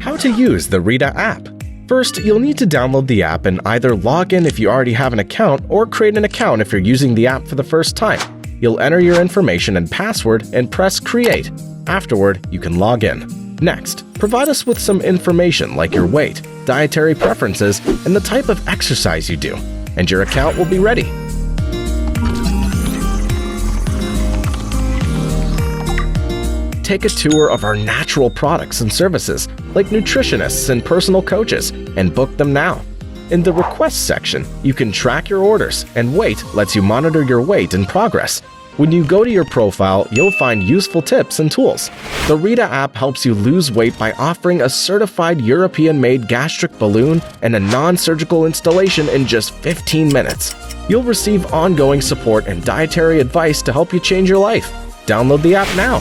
How to use the Rita app. First, you'll need to download the app and either log in if you already have an account or create an account if you're using the app for the first time. You'll enter your information and password and press Create. Afterward, you can log in. Next, provide us with some information like your weight, dietary preferences, and the type of exercise you do, and your account will be ready. Take a tour of our natural products and services, like nutritionists and personal coaches, and book them now. In the Request section, you can track your orders, and Weight lets you monitor your weight and progress. When you go to your profile, you'll find useful tips and tools. The Rita app helps you lose weight by offering a certified European-made gastric balloon and a non-surgical installation in just 15 minutes. You'll receive ongoing support and dietary advice to help you change your life. Download the app now.